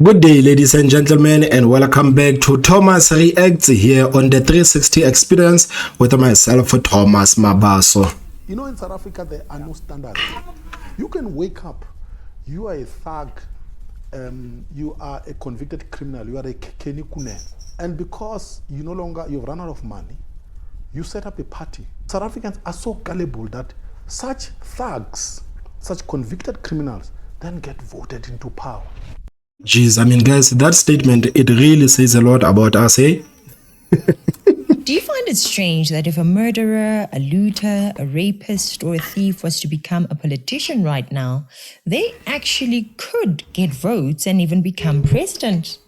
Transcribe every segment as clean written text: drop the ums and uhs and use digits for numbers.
Good day, ladies and gentlemen, and welcome back to Thomas Reacts here on the 360 Experience with myself, Thomas Mabaso. You know, in South Africa, there are no standards. You can wake up, you are a thug, you are a convicted criminal, you are a Kunene, and because you've run out of money, you set up a party. South Africans are so gullible that such thugs, such convicted criminals, then get voted into power. Jeez, I mean, guys, that statement, it really says a lot about us, eh? Do you find it strange that if a murderer, a looter, a rapist, or a thief was to become a politician right now, they actually could get votes and even become president?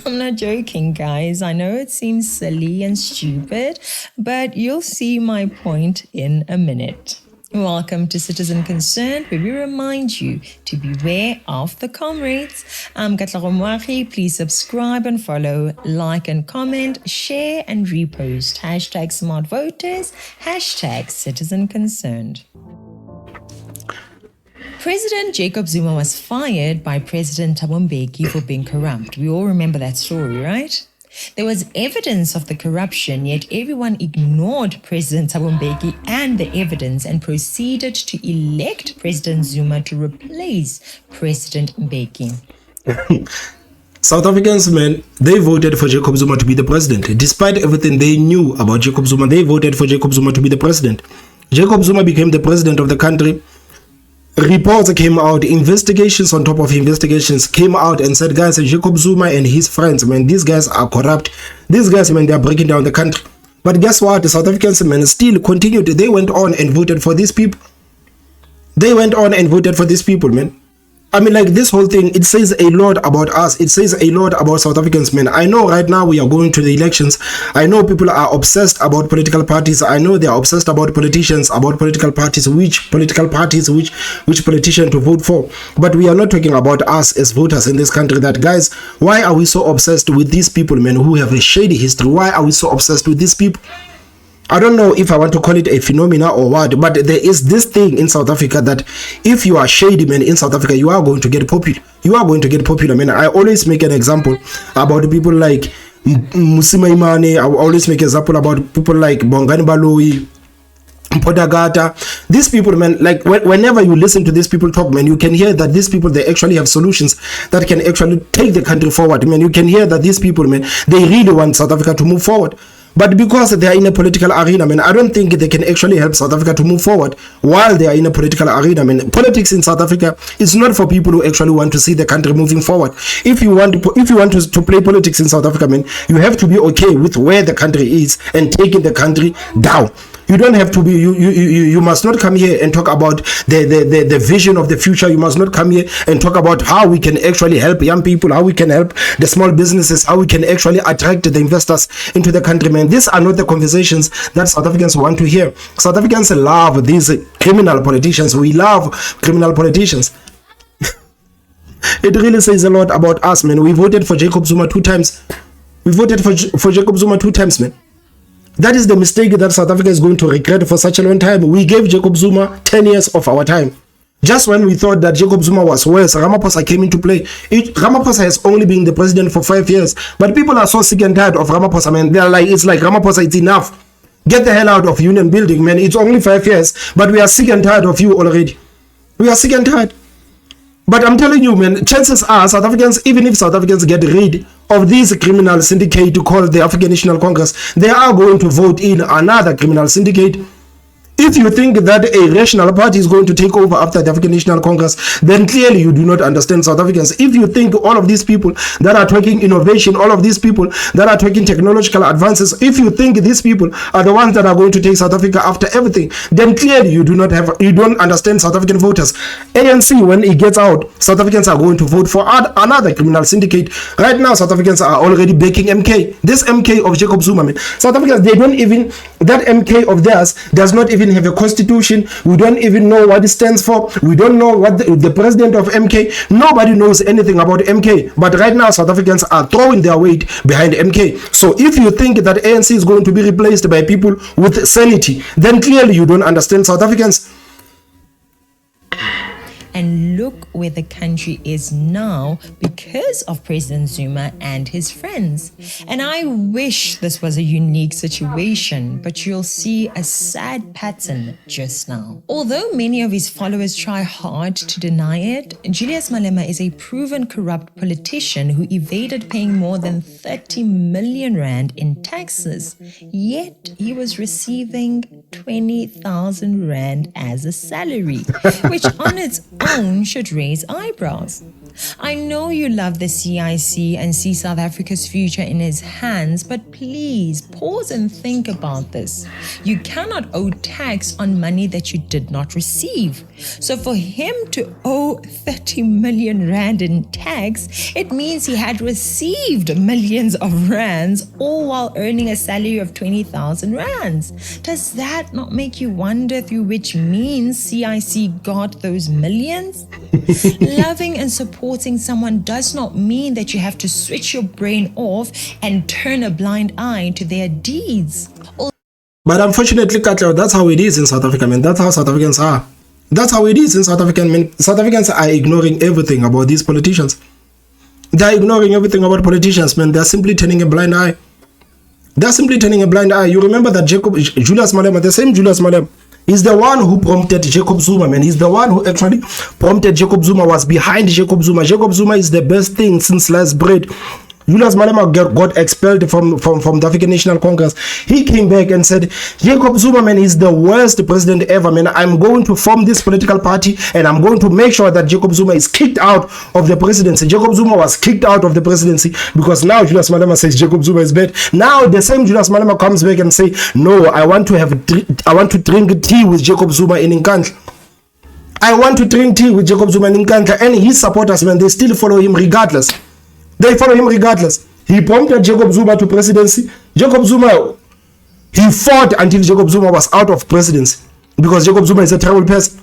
I'm not joking, guys. I know it seems silly and stupid, but you'll see my point in a minute. Welcome to Citizen Concerned, where we remind you to beware of the comrades. I'm Katlego Moagi. Please subscribe and follow, like and comment, share and repost. Hashtag smart voters, hashtag Citizen Concerned. President Jacob Zuma was fired by President Thabo Mbeki for being corrupt. We all remember that story, right? There was evidence of the corruption, yet everyone ignored President Thabo Mbeki and the evidence and proceeded to elect President Zuma to replace President Mbeki. South Africans, man, they voted for Jacob Zuma to be the president. Despite everything they knew about Jacob Zuma, they voted for Jacob Zuma to be the president. Jacob Zuma became the president of the country. Reports came out, investigations on top of investigations came out and said, guys, Jacob Zuma and his friends, man, these guys are corrupt. These guys, man, they are breaking down the country. But guess what? The South Africans, man, still continued. They went on and voted for these people. They went on and voted for these people, man. I mean, like, this whole thing, it says a lot about us. It says a lot about South Africans, man. I know right now we are going to the elections. I know people are obsessed about political parties. I know they are obsessed about politicians, about political parties, which political parties, which politician to vote for. But we are not talking about us as voters in this country. That, guys, why are we so obsessed with these people, man, who have a shady history? Why are we so obsessed with these people? I don't know if I want to call it a phenomena or what, but there is this thing in South Africa that if you are shady, man, in South Africa, you are going to get popular. You are going to get popular, man. I always make an example about people like Musima Imane. I always make an example about people like Bongani Baloyi, Podagata. These people, man, like whenever you listen to these people talk, man, you can hear that these people, they actually have solutions that can actually take the country forward. Man, you can hear that these people, man, they really want South Africa to move forward. But because they are in a political arena, man, I don't think they can actually help South Africa to move forward while they are in a political arena. Man, politics in South Africa is not for people who actually want to see the country moving forward. If you want to play politics in South Africa, man, you have to be okay with where the country is and taking the country down. You don't have to be, you must not come here and talk about the vision of the future. You must not come here and talk about how we can actually help young people, how we can help the small businesses, how we can actually attract the investors into the country, man. These are not the conversations that South Africans want to hear. South Africans love these criminal politicians. We love criminal politicians. It really says a lot about us, man. We voted for Jacob Zuma 2 times. We voted for Jacob Zuma 2 times, man. That is the mistake that South Africa is going to regret for such a long time. We gave Jacob Zuma 10 years of our time. Just when we thought that Jacob Zuma was worse, Ramaphosa came into play. Ramaphosa has only been the president for 5 years. But people are so sick and tired of Ramaphosa, man. They're like, it's like, Ramaphosa, it's enough. Get the hell out of Union Building, man. It's only 5 years. But we are sick and tired of you already. We are sick and tired. But I'm telling you, man, chances are South Africans, even if South Africans get rid of this criminal syndicate to call the African National Congress, they are going to vote in another criminal syndicate. If you think that a rational party is going to take over after the African National Congress, then clearly you do not understand South Africans. If you think all of these people that are talking innovation, all of these people that are talking technological advances, if you think these people are the ones that are going to take South Africa after everything, then clearly you don't understand South African voters. ANC, when it gets out, South Africans are going to vote for another criminal syndicate. Right now, South Africans are already backing MK. This MK of Jacob Zuma, man. South Africans, they don't even, that MK of theirs does not even have a constitution. We don't even know what it stands for. We don't know what the president of MK, nobody knows anything about MK. But right now South Africans are throwing their weight behind MK. So if you think that ANC is going to be replaced by people with sanity, then clearly you don't understand South Africans. and look where the country is now because of President Zuma and his friends. And I wish this was a unique situation, but you'll see a sad pattern just now. Although many of his followers try hard to deny it, Julius Malema is a proven corrupt politician who evaded paying more than 30 million rand in taxes, yet he was receiving 20,000 rand as a salary, which on its own should raise eyebrows. I know you love the CIC and see South Africa's future in his hands, but please pause and think about this. You cannot owe tax on money that you did not receive. So for him to owe 30 million rand in tax, it means he had received millions of rands, all while earning a salary of 20,000 rands. Does that not make you wonder through which means CIC got those millions? Loving and supporting someone does not mean that you have to switch your brain off and turn a blind eye to their deeds. But unfortunately, Katla, that's how it is in South Africa, man. That's how South Africans are. That's how it is in South Africa, man. South Africans are ignoring everything about these politicians. They're ignoring everything about politicians, man. They're simply turning a blind eye. They're simply turning a blind eye. You remember that Julius Malema, the same Julius Malema, is the one who prompted Jacob Zuma, man. He's the one who actually prompted Jacob Zuma, was behind Jacob Zuma. Jacob Zuma is the best thing since sliced bread. Julius Malema got expelled from the African National Congress. He came back and said, Jacob Zuma, man, is the worst president ever, man. I'm going to form this political party and I'm going to make sure that Jacob Zuma is kicked out of the presidency. Jacob Zuma was kicked out of the presidency because now Julius Malema says Jacob Zuma is bad. Now the same Julius Malema comes back and say, no, I want to drink tea with Jacob Zuma in Nkandla. I want to drink tea with Jacob Zuma in Nkandla. And his supporters, man, they still follow him regardless. They follow him regardless. He prompted Jacob Zuma to presidency. Jacob Zuma, he fought until Jacob Zuma was out of presidency because Jacob Zuma is a terrible person.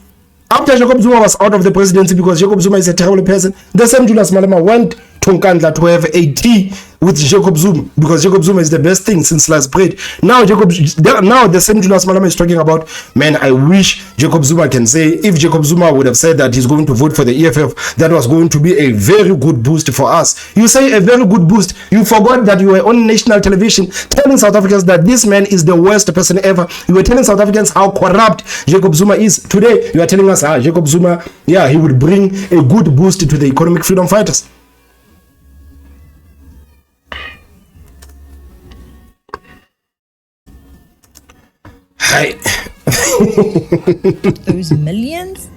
After Jacob Zuma was out of the presidency because Jacob Zuma is a terrible person, the same Julius Malema went to Nkandla to have a tea with Jacob Zuma because Jacob Zuma is the best thing since sliced bread. Now the same Julius Malema is talking about, man, I wish Jacob Zuma can say, if Jacob Zuma would have said that he's going to vote for the EFF, that was going to be a very good boost for us. You say a very good boost. You forgot that you were on national television telling South Africans that this man is the worst person ever. You were telling South Africans how corrupt Jacob Zuma is. Today, you are telling us, Jacob Zuma, yeah, he would bring a good boost to the economic freedom fighters. Those millions?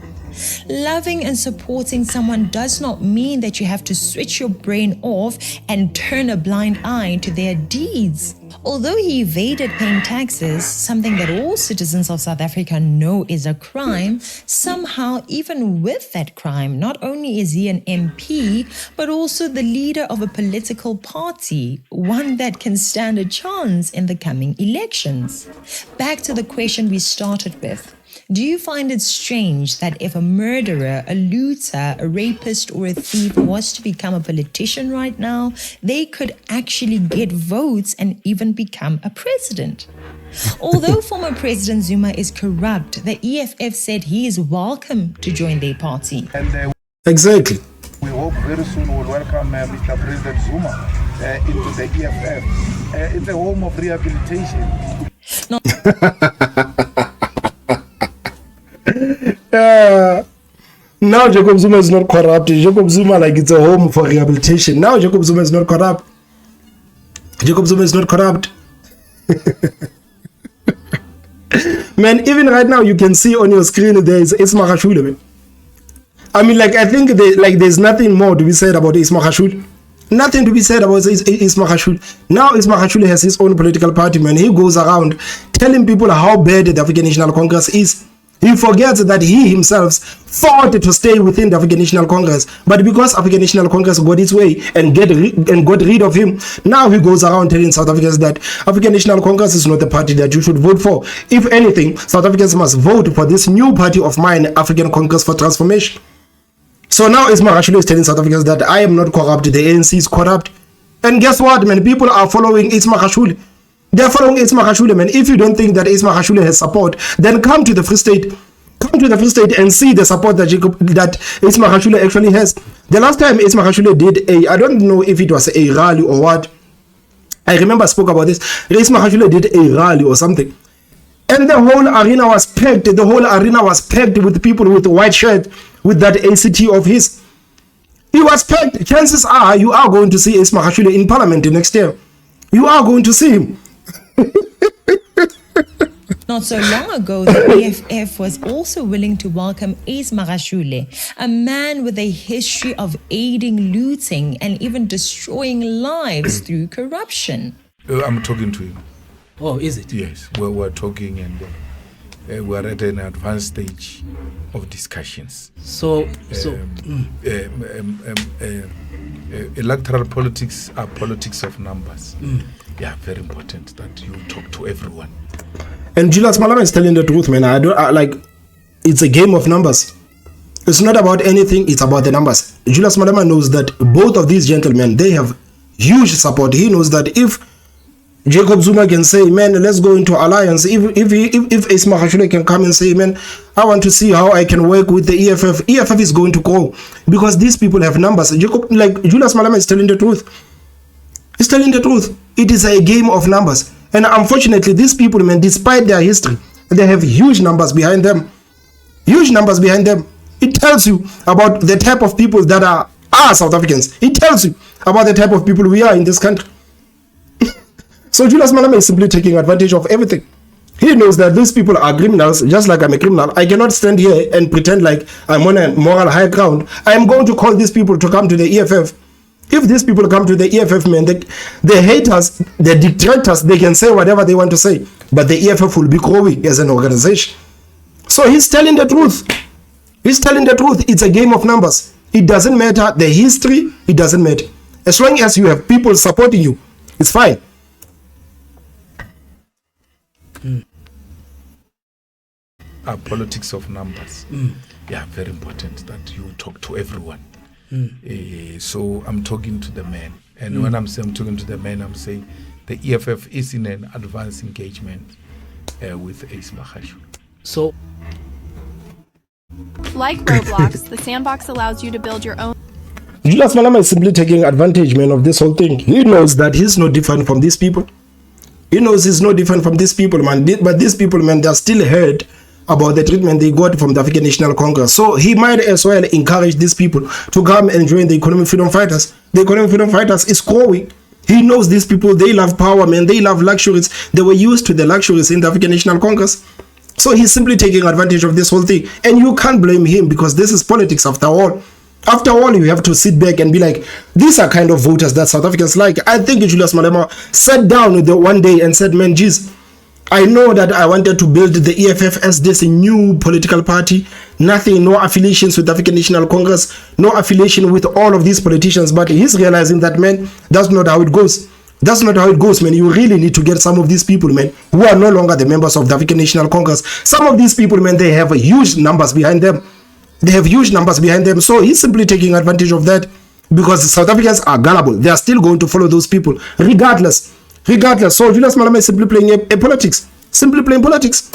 Loving and supporting someone does not mean that you have to switch your brain off and turn a blind eye to their deeds. Although he evaded paying taxes, something that all citizens of South Africa know is a crime, somehow, even with that crime, not only is he an MP, but also the leader of a political party, one that can stand a chance in the coming elections. Back to the question we started with. Do you find it strange that if a murderer, a looter, a rapist, or a thief was to become a politician right now, they could actually get votes and even become a president? Although former President Zuma is corrupt, the EFF said he is welcome to join their party. And Exactly. we hope very soon we'll welcome Mr. President Zuma into the EFF. It's a home of rehabilitation. Now Jacob Zuma is not corrupt. Jacob Zuma, like, it's a home for rehabilitation. Now Jacob Zuma is not corrupt. Jacob Zuma is not corrupt. Man, even right now you can see on your screen there is Isma Khashule, man. I mean, like, I think there's nothing more to be said about Isma Khashule. Nothing to be said about Isma Khashule. Now Isma Khashule has his own political party, man. He goes around telling people how bad the African National Congress is. He forgets that he himself fought to stay within the African National Congress. But because African National Congress got its way and got rid of him, now he goes around telling South Africans that African National Congress is not the party that you should vote for. If anything, South Africans must vote for this new party of mine, African Congress for Transformation. So now Isma Khashule is telling South Africans that I am not corrupt, the ANC is corrupt. And guess what, man? People are following Isma Khashule. They're following Isma Khashule, man. If you don't think that Isma Khashule has support, then come to the Free State. Come to the Free State and see the support that Ace Magashule actually has. The last time Ace Magashule did I don't know if it was a rally or what. I remember I spoke about this. Ace Magashule did a rally or something. And the whole arena was packed. The whole arena was packed with people with white shirt with that ACT of his. It was packed. Chances are you are going to see Ace Magashule in Parliament next year. You are going to see him. Not so long ago, the EFF was also willing to welcome Ace Magashule, a man with a history of aiding, looting, and even destroying lives through corruption. I'm talking to him. Oh, is it? Yes, we're talking, and we're at an advanced stage of discussions. Electoral politics are politics of numbers. Yeah, very important that you talk to everyone. And Julius Malema is telling the truth, man. It's a game of numbers. It's not about anything, it's about the numbers. Julius Malema knows that both of these gentlemen, they have huge support. He knows that if Jacob Zuma can say, man, let's go into alliance, if Ace Magashule can come and say, man, I want to see how I can work with the EFF is going to grow, because these people have numbers. Julius Malema is telling the truth. He's telling the truth. It is a game of numbers. And unfortunately, these people, man, despite their history, they have huge numbers behind them. Huge numbers behind them. It tells you about the type of people that are South Africans. It tells you about the type of people we are in this country. So Julius Malema is simply taking advantage of everything. He knows that these people are criminals, just like I'm a criminal. I cannot stand here and pretend like I'm on a moral high ground. I am going to call these people to come to the EFF. If these people come to the EFF, man, the haters, the detractors, they can say whatever they want to say, but the EFF will be growing as an organization. So he's telling the truth. He's telling the truth. It's a game of numbers. It doesn't matter the history. It doesn't matter. As long as you have people supporting you, it's fine. Politics of numbers. Yeah, very important that you talk to everyone. So I'm talking to the man, and when I'm talking to the man, I'm saying the EFF is in an advanced engagement with Ace Magashule. So, like Roblox, the sandbox allows you to build your own. Julius Malema is simply taking advantage, man, of this whole thing. He knows that he's no different from these people. He knows he's no different from these people, man. But these people, man, they're still hurt about the treatment they got from the African National Congress. So he might as well encourage these people to come and join the Economic Freedom Fighters. The Economic Freedom Fighters is growing. He knows these people, they love power, man. They love luxuries. They were used to the luxuries in the African National Congress. So he's simply taking advantage of this whole thing. And you can't blame him, because this is politics after all. After all, you have to sit back and be like, these are kind of voters that South Africans like. I think Julius Malema sat down with them one day and said, man, geez, I know that I wanted to build the EFF as this new political party. Nothing, no affiliations with the African National Congress, no affiliation with all of these politicians. But he's realizing that, man, that's not how it goes. That's not how it goes, man. You really need to get some of these people, man, who are no longer the members of the African National Congress. Some of these people, man, they have huge numbers behind them. They have huge numbers behind them. So he's simply taking advantage of that, because South Africans are gullible. They are still going to follow those people, regardless. So Julius Malema is simply playing a politics. Simply playing politics.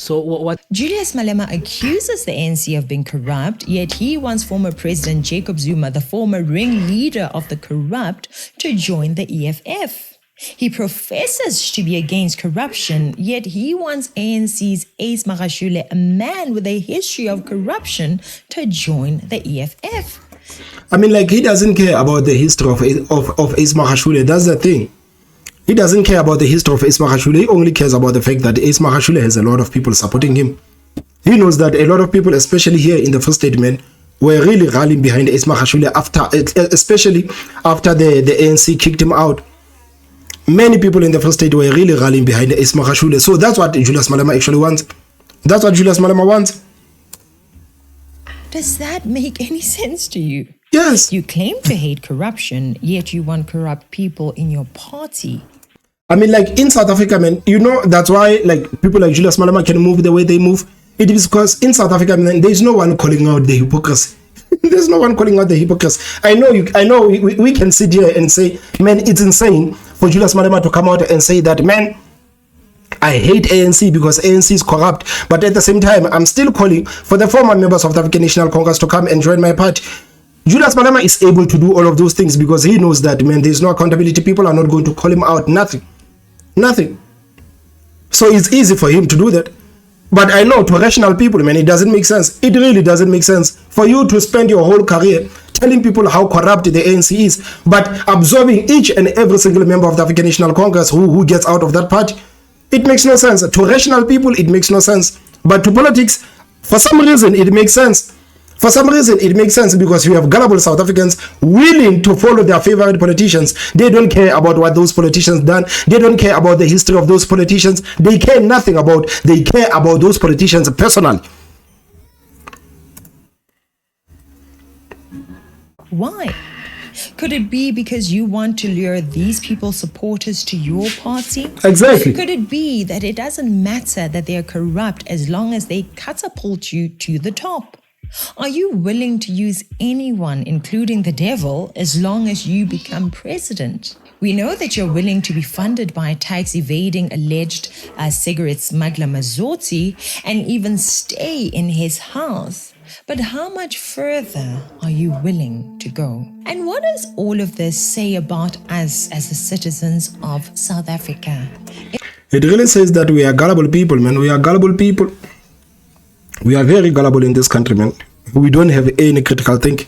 so what? Julius Malema accuses the ANC of being corrupt, yet he wants former President Jacob Zuma, the former ringleader of the corrupt, to join the EFF. He professes to be against corruption, yet he wants ANC's Ace Magashule, a man with a history of corruption, to join the EFF. I mean, like, he doesn't care about the history of Ace Magashule. That's the thing. He doesn't care about the history of Ace Magashule. He only cares about the fact that Ace Magashule has a lot of people supporting him. He knows that a lot of people, especially here in the Free State, man, were really rallying behind Ace Magashule especially after the ANC kicked him out. Many people in the Free State were really rallying behind Ace Magashule. So that's what Julius Malema actually wants. That's what Julius Malema wants. Does that make any sense to you? Yes. You claim to hate corruption, yet you want corrupt people in your party. I mean, like, in South Africa, man, you know, that's why, like, people like Julius Malema can move the way they move. It is because in South Africa, man, there's no one calling out the hypocrisy. There's no one calling out the hypocrisy. I know we can sit here and say, man, it's insane. for Julius Malema to come out and say that, man, I hate ANC because ANC is corrupt. But at the same time, I'm still calling for the former members of the African National Congress to come and join my party. Julius Malema is able to do all of those things because he knows that, man, there's no accountability. People are not going to call him out. Nothing. So it's easy for him to do that. But I know to rational people, man, it doesn't make sense. It really doesn't make sense for you to spend your whole career telling people how corrupt the ANC is, but absorbing each and every single member of the African National Congress who gets out of that party. It makes no sense. To rational people, it makes no sense. But to politics, for some reason, it makes sense. For some reason, it makes sense because you have gullible South Africans willing to follow their favorite politicians. They don't care about what those politicians done. They don't care about the history of those politicians. They care nothing about. They care about those politicians personally. Why? Could it be because you want to lure these people's supporters to your party? Exactly. Could it be that it doesn't matter that they are corrupt as long as they catapult you to the top? Are you willing to use anyone, including the devil, as long as you become president? We know that you're willing to be funded by a tax-evading alleged cigarette smuggler Mazotti and even stay in his house. But how much further are you willing to go? And what does all of this say about us as the citizens of South Africa? It really says that we are gullible people, man. We are gullible people. We are very gullible in this country, man. We don't have any critical thinking.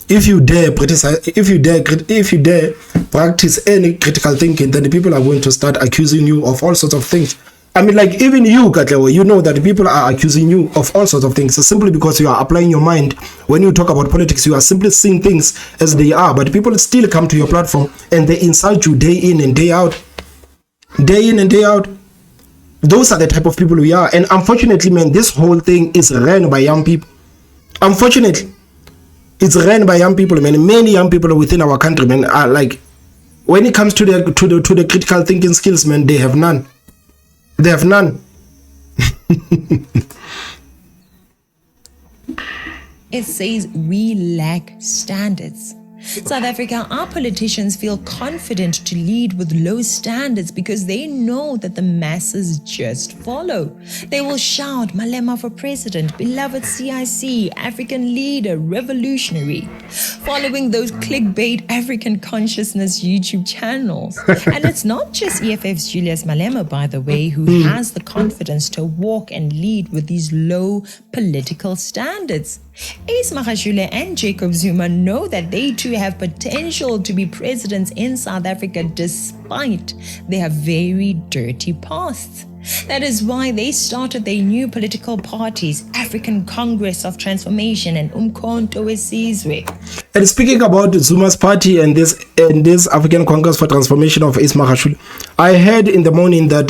If you dare criticize, if you dare practice any critical thinking, then the people are going to start accusing you of all sorts of things. I mean, like even you, Katlewo, you know that people are accusing you of all sorts of things. So simply because you are applying your mind. When you talk about politics, you are simply seeing things as they are. But people still come to your platform and they insult you day in and day out. Day in and day out. Those are the type of people we are. And unfortunately, man, this whole thing is run by young people. Unfortunately, it's run by young people, man. Many young people within our country, man, are like, when it comes to the critical thinking skills, man, they have none. They have none. It says we lack standards. South Africa, our politicians feel confident to lead with low standards because they know that the masses just follow. They will shout, Malema for president, beloved CIC, African leader, revolutionary, following those clickbait African consciousness YouTube channels. And it's not just EFF's Julius Malema, by the way, who has the confidence to walk and lead with these low political standards. Ace Magashule and Jacob Zuma know that they too have potential to be presidents in South Africa despite their very dirty pasts. That is why they started their new political parties, African Congress of Transformation and Umkhonto weSizwe. And speaking about Zuma's party and this African Congress for Transformation of Ace Magashule, I heard in the morning that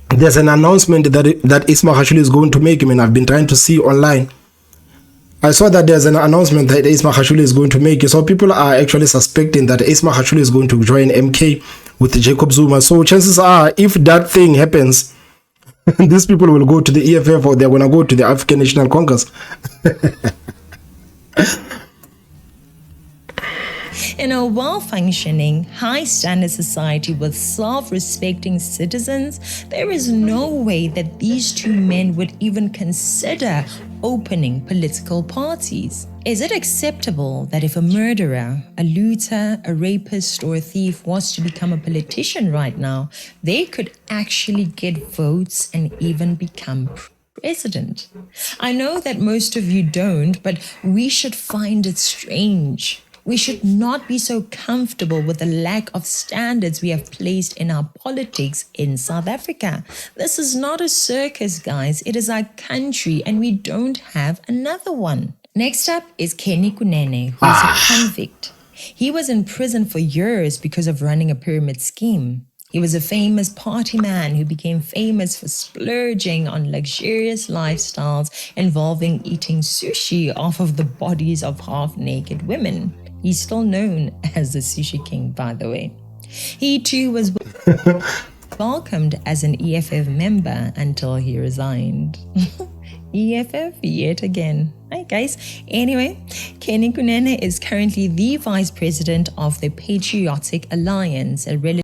there's an announcement that Ace Magashule is going to make. I mean, I've been trying to see online. I saw that there's an announcement that Ace Magashule is going to make. So people are actually suspecting that Ace Magashule is going to join MK with Jacob Zuma. So chances are, if that thing happens, these people will go to the EFF or they're going to go to the African National Congress. In a well-functioning, high-standard society with self-respecting citizens, there is no way that these two men would even consider opening political parties. Is it acceptable that if a murderer, a looter, a rapist, or a thief was to become a politician right now, they could actually get votes and even become president? I know that most of you don't, but we should find it strange. We should not be so comfortable with the lack of standards we have placed in our politics in South Africa. This is not a circus, guys. It is our country, and we don't have another one. Next up is Kunene, who is a convict. He was in prison for years because of running a pyramid scheme. He was a famous party man who became famous for splurging on luxurious lifestyles involving eating sushi off of the bodies of half-naked women. He's still known as the Sushi King, by the way. He too was welcomed as an EFF member until he resigned. EFF yet again. Hi guys. Anyway, Kenny Kunene is currently the vice president of the Patriotic Alliance, a relative.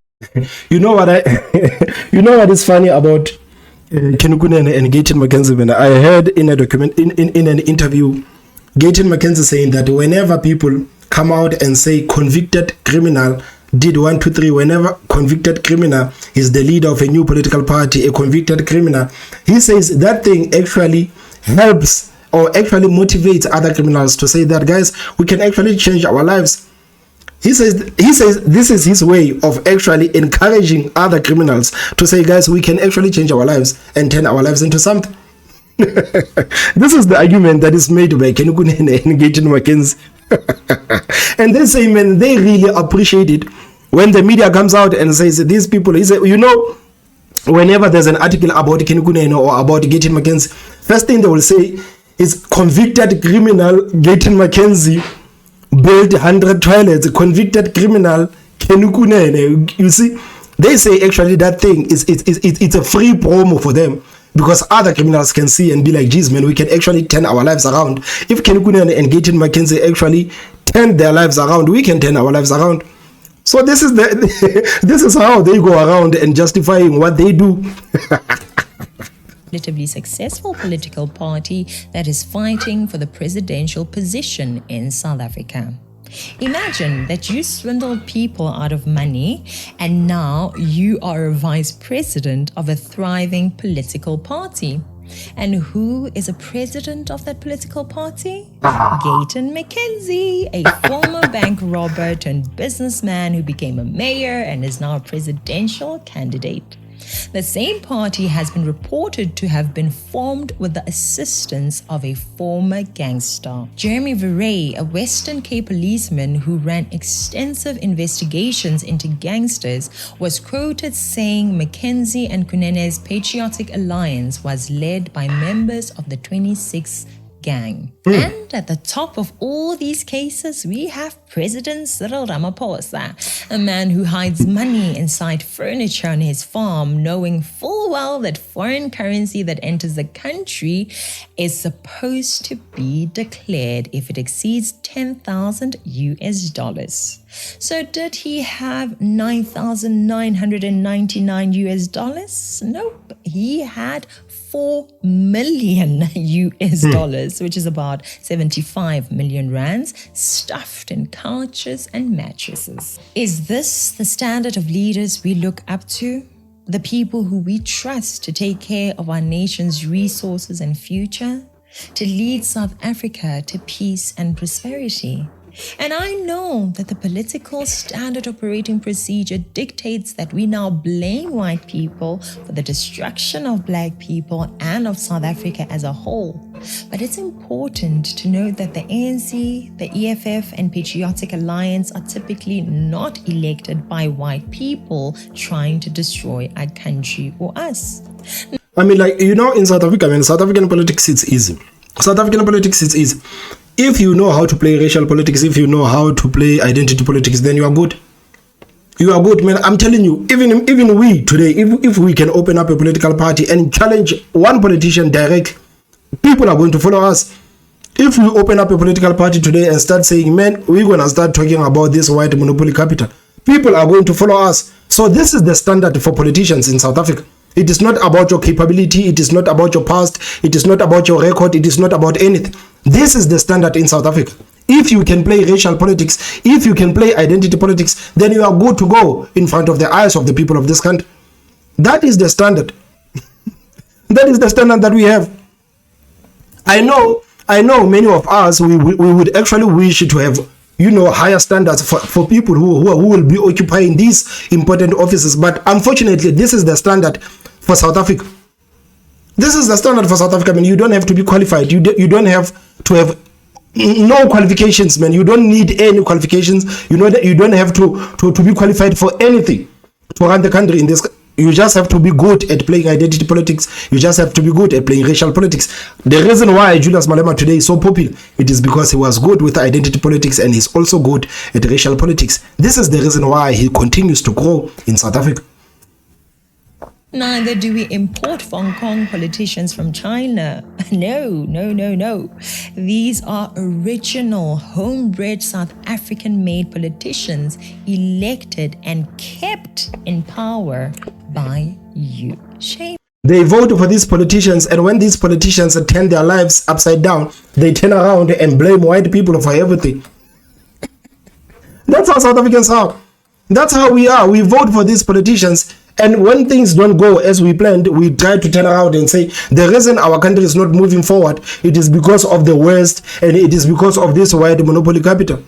You know what you know what is funny about Kenny Kunene and Gayton McKenzie? When I heard in a document in an interview, Gayton McKenzie saying that whenever people come out and say convicted criminal did 1, 2, 3, whenever convicted criminal is the leader of a new political party, a convicted criminal, he says that thing actually helps or actually motivates other criminals to say that, guys, we can actually change our lives. He says this is his way of actually encouraging other criminals to say, guys, we can actually change our lives and turn our lives into something. This is the argument that is made by Kenny Kunene and Gayton McKenzie. And they say, man, they really appreciate it when the media comes out and says these people, you know, whenever there's an article about Kenny Kunene or about Gayton McKenzie, first thing they will say is convicted criminal Gayton McKenzie built 100 toilets, convicted criminal Kenny Kunene. You see, they say actually that thing it's a free promo for them, because other criminals can see and be like, geez, man, we can actually turn our lives around. If Kenny Kunene and Gayton McKenzie actually turn their lives around, we can turn our lives around. So this is this is how they go around and justifying what they do. Relatively successful political party that is fighting for the presidential position in South Africa. Imagine that you swindled people out of money and now you are a vice president of a thriving political party. And who is a president of that political party? Gayton McKenzie, a former bank robber turned businessman who became a mayor and is now a presidential candidate. The same party has been reported to have been formed with the assistance of a former gangster. Jeremy Verrey, a Western Cape policeman who ran extensive investigations into gangsters, was quoted saying McKenzie and Kunene's Patriotic Alliance was led by members of the 26 gang. And at the top of all these cases, we have President Cyril Ramaphosa, a man who hides money inside furniture on his farm, knowing full well that foreign currency that enters the country is supposed to be declared if it exceeds 10,000 US dollars. So did he have 9,999 US dollars? Nope. He had 4 million US dollars, which is about 75 million rands, stuffed in couches and mattresses. Is this the standard of leaders we look up to? The people who we trust to take care of our nation's resources and future? To lead South Africa to peace and prosperity? And I know that the political standard operating procedure dictates that we now blame white people for the destruction of black people and of South Africa as a whole. But it's important to note that the ANC, the EFF, and Patriotic Alliance are typically not elected by white people trying to destroy our country or us. I mean, like, you know, in South Africa, I mean, South African politics, it's easy. South African politics, it's easy. If you know how to play racial politics, if you know how to play identity politics, then you are good. You are good, man. I'm telling you, even we today, if we can open up a political party and challenge one politician direct, people are going to follow us. If we open up a political party today and start saying, man, we're going to start talking about this white monopoly capital, people are going to follow us. So this is the standard for politicians in South Africa. It is not about your capability. It is not about your past. It is not about your record. It is not about anything. This is the standard in South Africa. If you can play racial politics, if you can play identity politics, then you are good to go in front of the eyes of the people of this country. That is the standard. That is the standard that we have. I know many of us, we would actually wish to have, you know, higher standards for people who will be occupying these important offices. But unfortunately, this is the standard for South Africa. This is the standard for South Africa. I mean, you don't have to be qualified. You don't have to have no qualifications, man. You don't need any qualifications. You know that you don't have to be qualified for anything to run the country in this. You just have to be good at playing identity politics. You just have to be good at playing racial politics. The reason why Julius Malema today is so popular, it is because he was good with identity politics and he's also good at racial politics. This is the reason why he continues to grow in South Africa. Neither do we import Hong Kong politicians from China. No, no, no, no. These are original, homebred South African-made politicians elected and kept in power by you. Shame. They vote for these politicians, and when these politicians turn their lives upside down, they turn around and blame white people for everything. That's how South Africans are. That's how we are. We vote for these politicians, and when things don't go as we planned, we try to turn around and say the reason our country is not moving forward, it is because of the West, and it is because of this white monopoly capital.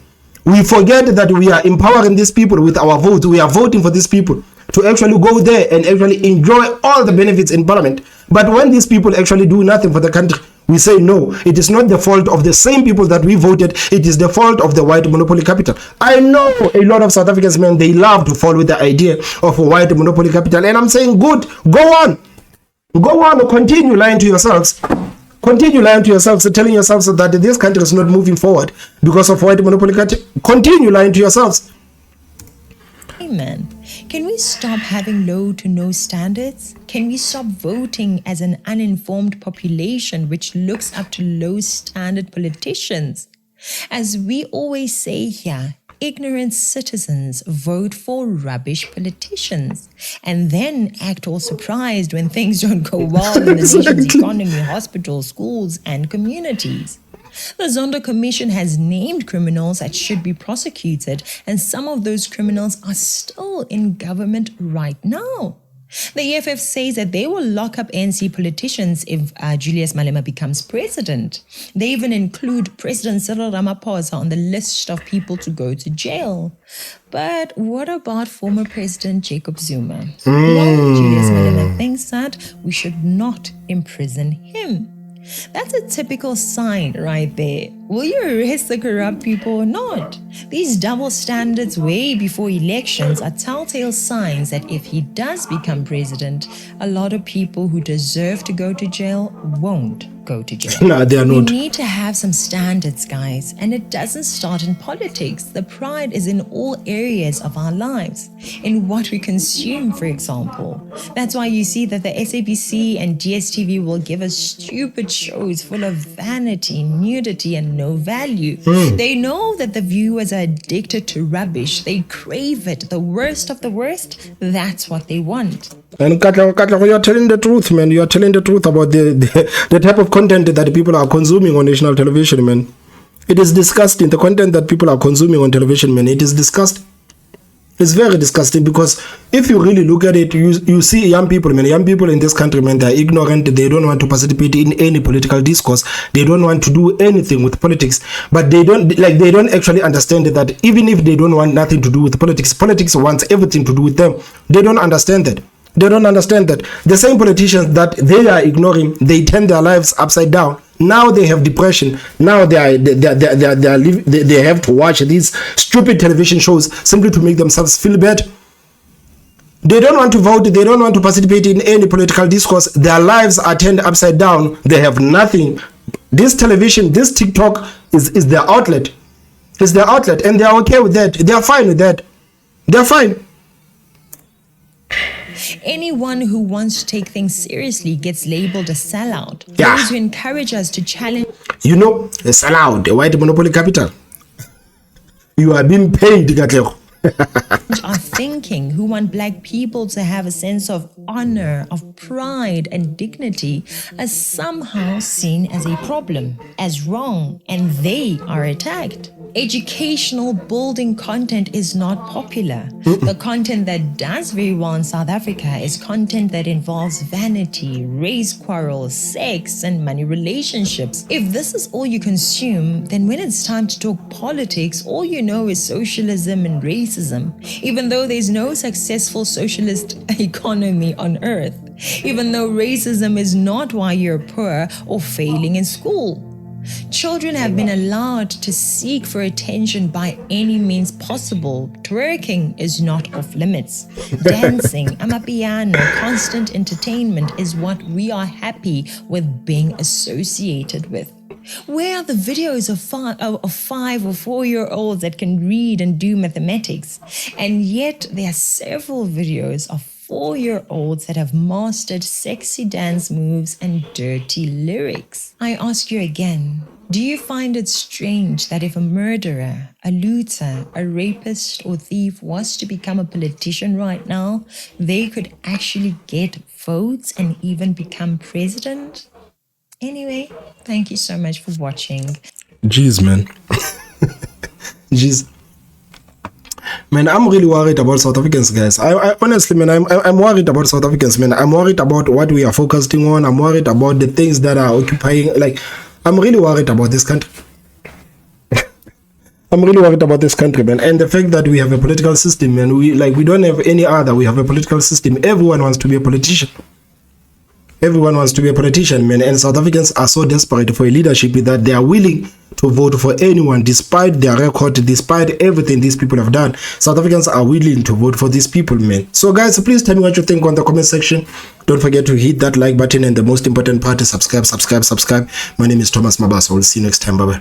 We forget that we are empowering these people with our votes. We are voting for these people to actually go there and actually enjoy all the benefits in parliament. But when these people actually do nothing for the country, we say no, it is not the fault of the same people that we voted, it is the fault of the white monopoly capital. I know a lot of South Africans, man, they love to follow the idea of a white monopoly capital, and I'm saying good, go on, continue lying to yourselves. Continue lying to yourselves, telling yourselves that this country is not moving forward because of white monopoly capital. Continue lying to yourselves. Amen. Can we stop having low to no standards? Can we stop voting as an uninformed population which looks up to low standard politicians? As we always say here, ignorant citizens vote for rubbish politicians and then act all surprised when things don't go well in the nation's economy, hospitals, schools, and communities. The Zondo Commission has named criminals that should be prosecuted, and some of those criminals are still in government right now. The EFF says that they will lock up NC politicians if Julius Malema becomes president. They even include President Cyril Ramaphosa on the list of people to go to jail. But what about former President Jacob Zuma? Well, Julius Malema thinks that we should not imprison him. That's a typical sign right there. Will you arrest the corrupt people or not? These double standards way before elections are telltale signs that if he does become president, a lot of people who deserve to go to jail won't go to jail. No, they are not. We need to have some standards, guys, and it doesn't start in politics. The pride is in all areas of our lives, in what we consume, for example. That's why you see that the SABC and DSTV will give us stupid shows full of vanity, nudity, and no value. They know that the viewers are addicted to rubbish. They crave it. The worst of the worst, that's what they want. And Katla, you are telling the truth, man. You are telling the truth about the type of content that people are consuming on national television, man. It is disgusting. The content that people are consuming on television, man, it is disgusting. It's very disgusting, because if you really look at it, you see young people, man. Young people in this country, man, they're ignorant. They don't want to participate in any political discourse. They don't want to do anything with politics. But they don't actually understand that even if they don't want nothing to do with politics, politics wants everything to do with them. They don't understand that. They don't understand that the same politicians that they are ignoring, they turn their lives upside down. Now they have depression. Now they have to watch these stupid television shows simply to make themselves feel bad. They don't want to vote. They don't want to participate in any political discourse. Their lives are turned upside down. They have nothing. This television, this TikTok is their outlet. It's their outlet, and they are okay with that. They are fine with that. They're fine. Anyone who wants to take things seriously gets labeled a sellout. Yeah. Those who encourage us to challenge You know, a sellout, a white monopoly capital. You are being paid, Katlego. our thinking, who want black people to have a sense of honor, of pride and dignity, are somehow seen as a problem, as wrong, and they are attacked. Educational building content is not popular. The content that does very well in South Africa is content that involves vanity, race quarrels, sex, and money relationships. If this is all you consume, then when it's time to talk politics, all you know is socialism and racism, even though there's no successful socialist economy on earth, even though racism is not why you're poor or failing in school. Children have been allowed to seek for attention by any means possible. Twerking is not off limits. Dancing, amapiano, constant entertainment is what we are happy with being associated with. Where are the videos of 5 or 4-year-olds that can read and do mathematics? And yet there are several videos of 4-year-olds that have mastered sexy dance moves and dirty lyrics. I ask you again, do you find it strange that if a murderer, a looter, a rapist, or thief was to become a politician right now, they could actually get votes and even become president? Anyway, thank you so much for watching. Jeez, man. Jeez. Man, I'm really worried about South Africans, guys. I honestly, man, I'm worried about South Africans, man. I'm worried about what we are focusing on. I'm worried about the things that are occupying, like, I'm really worried about this country. I'm really worried about this country, man. And the fact that we have a political system, man, we don't have any other. We have a political system. Everyone wants to be a politician. Everyone wants to be a politician, man. And South Africans are so desperate for a leadership that they are willing to vote for anyone, despite their record, despite everything these people have done. South Africans are willing to vote for these people, man. So, guys, please tell me what you think on the comment section. Don't forget to hit that like button, and the most important part is subscribe. My name is Thomas Mabasa. We'll see you next time. Bye-bye.